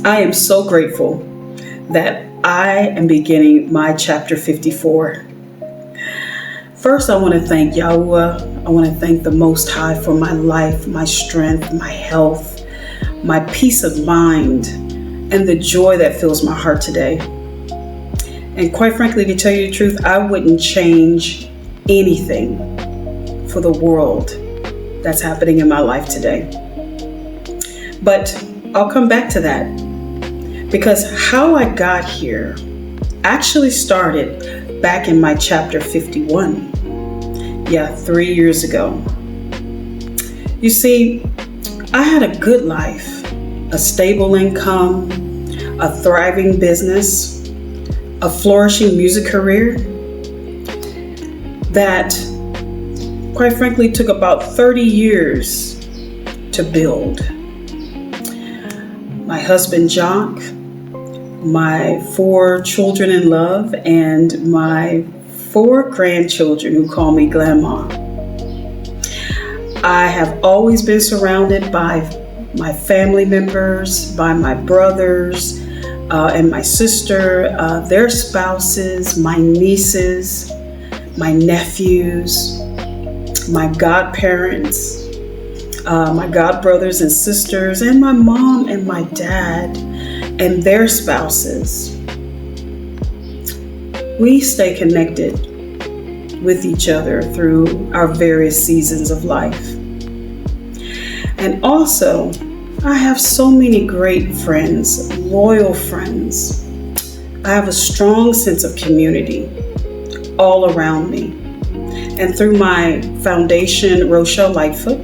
I am so grateful that I am beginning my chapter 54. First, I want to thank Yahuwah. I want to thank the Most High for my life, my strength, my health, my peace of mind, and the joy that fills my heart today. And quite frankly, to tell you the truth, I wouldn't change anything for the world that's happening in my life today. But I'll come back to that, because how I got here actually started back in my chapter 51. 3 years ago. You see, I had a good life, a stable income, a thriving business, a flourishing music career that, quite frankly, took about 30 years to build. My husband, Jock, my 4 children in love, and my 4 grandchildren who call me Grandma. I have always been surrounded by my family members, by my brothers and my sister, their spouses, my nieces, my nephews, my godparents, my godbrothers and sisters, and my mom and my dad and their spouses. We stay connected with each other through our various seasons of life. And also, I have so many great friends, loyal friends. I have a strong sense of community all around me. And through my foundation, Rochelle Lightfoot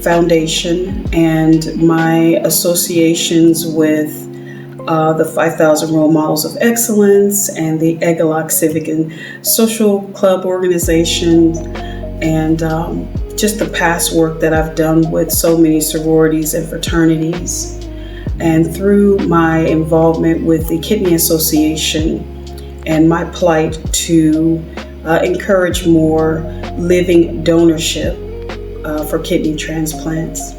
Foundation, and my associations with the 5,000 Role Models of Excellence and the Egalok Civic and Social Club organization, and just the past work that I've done with so many sororities and fraternities, and through my involvement with the Kidney Association and my plight to encourage more living donorship for kidney transplants.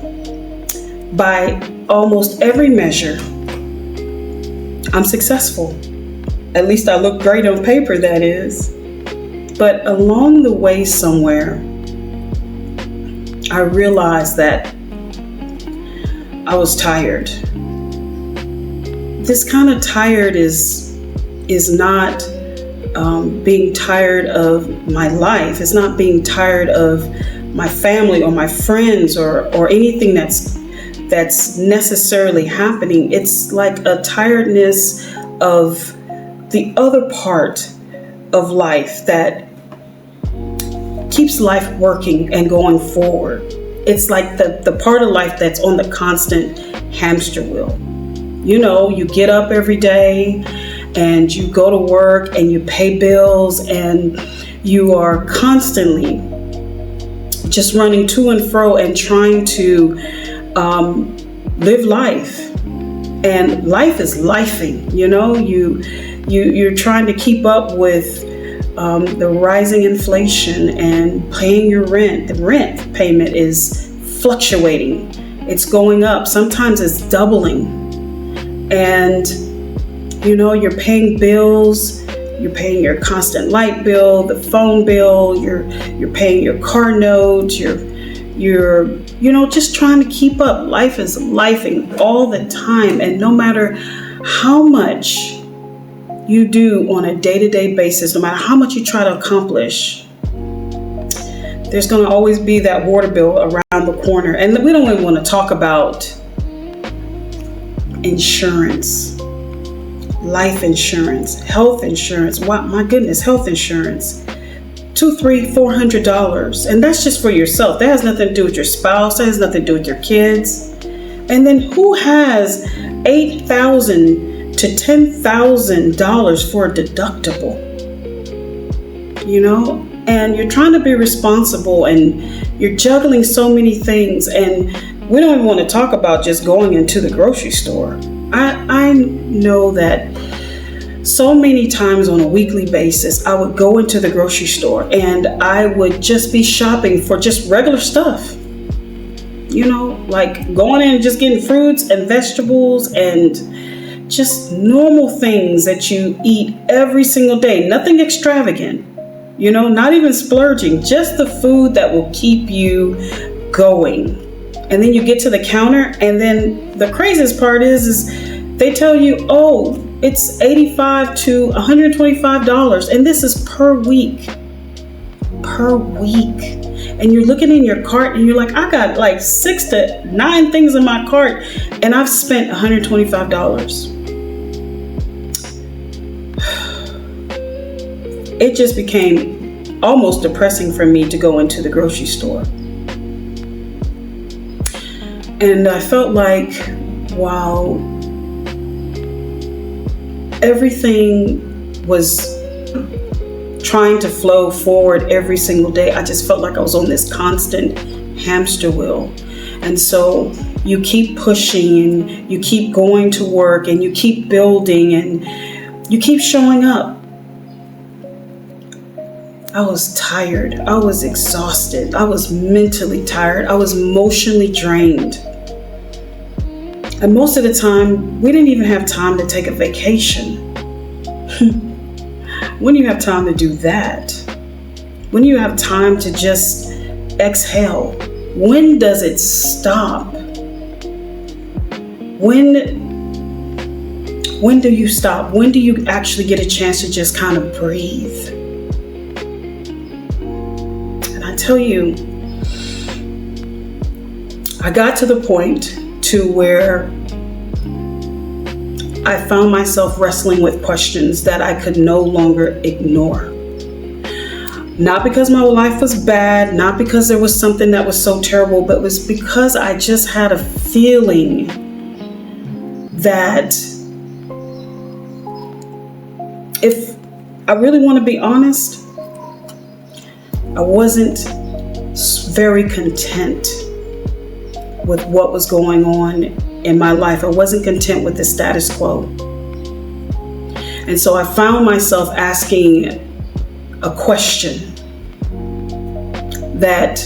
By almost every measure, I'm successful. At least I look great on paper, that is. But along the way somewhere, I realized that I was tired. This kind of tired is not being tired of my life. It's not being tired of my family or my friends or anything that's necessarily happening. It's like a tiredness of the other part of life that keeps life working and going forward. It's like the part of life that's on the constant hamster wheel. You know, you get up every day and you go to work and you pay bills, and you are constantly just running to and fro and trying to live life. And life is lifing, you know. You're trying to keep up with the rising inflation and paying your rent. The rent payment is fluctuating. It's going up. Sometimes it's doubling. And you know, you're paying bills. You're paying your constant light bill, the phone bill. You're paying your car note. You're just trying to keep up. Life is lifing all the time, and no matter how much you do on a day-to-day basis, no matter how much you try to accomplish, there's going to always be that water bill around the corner. And we don't even want to talk about insurance. Life insurance, health insurance. Wow, my goodness, health insurance. $200, $300, $400. And that's just for yourself. That has nothing to do with your spouse. That has nothing to do with your kids. And then who has $8,000 to $10,000 for a deductible? You know, and you're trying to be responsible and you're juggling so many things. And we don't even want to talk about just going into the grocery store. I know that so many times on a weekly basis, I would go into the grocery store and I would just be shopping for just regular stuff. You know, like going in and just getting fruits and vegetables and just normal things that you eat every single day. Nothing extravagant, not even splurging, just the food that will keep you going. And then you get to the counter, and then the craziest part is they tell you, oh, it's $85 to $125, and this is per week. And you're looking in your cart and you're like, I got like 6 to 9 things in my cart and I've spent $125. It just became almost depressing for me to go into the grocery store. And I felt like, wow, everything was trying to flow forward every single day. I just felt like I was on this constant hamster wheel. And so you keep pushing and you keep going to work and you keep building and you keep showing up. I was tired. I was exhausted. I was mentally tired. I was emotionally drained. And most of the time, we didn't even have time to take a vacation. When do you have time to do that? When do you have time to just exhale? When does it stop? When do you stop? When do you actually get a chance to just kind of breathe? And I tell you, I got to the point to where I found myself wrestling with questions that I could no longer ignore. Not because my life was bad, not because there was something that was so terrible, but it was because I just had a feeling that if I really want to be honest, I wasn't very content with what was going on in my life. I wasn't content with the status quo. And so I found myself asking a question that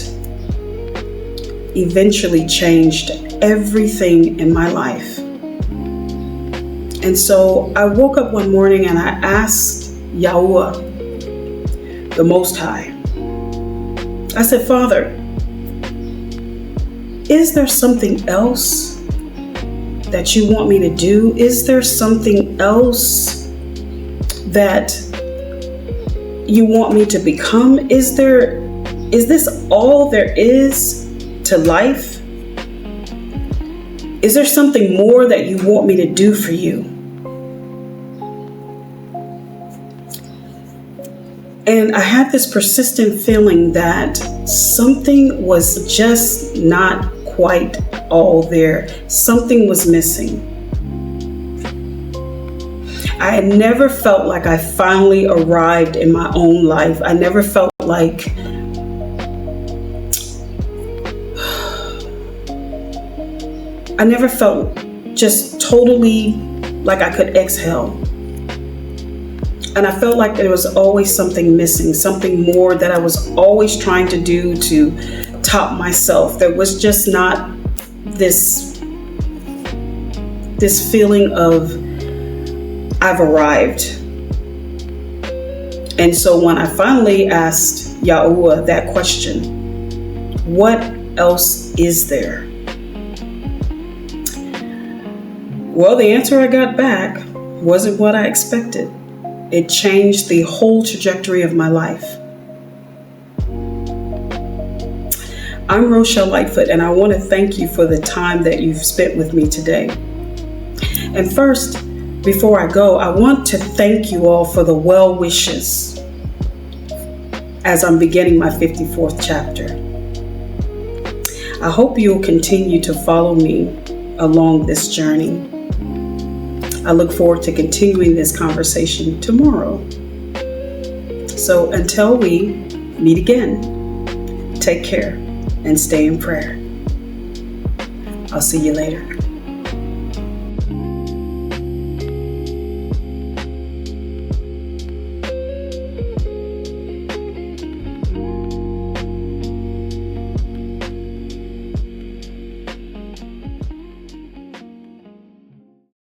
eventually changed everything in my life. And so I woke up one morning and I asked Yahuwah, the Most High, I said, Father, is there something else that you want me to do? Is there something else that you want me to become? Is this all there is to life? Is there something more that you want me to do for you? And I had this persistent feeling that something was just not quite all there. Something was missing. I had never felt like I finally arrived in my own life. I never felt like just totally like I could exhale. And I felt like there was always something missing, something more that I was always trying to do to top myself. There was just not this feeling of I've arrived. And so when I finally asked Yahuwah that question, what else is there? Well, the answer I got back wasn't what I expected. It changed the whole trajectory of my life. I'm Rochelle Lightfoot, and I want to thank you for the time that you've spent with me today. And first, before I go, I want to thank you all for the well wishes as I'm beginning my 54th chapter. I hope you'll continue to follow me along this journey. I look forward to continuing this conversation tomorrow. So until we meet again, take care and stay in prayer. I'll see you later.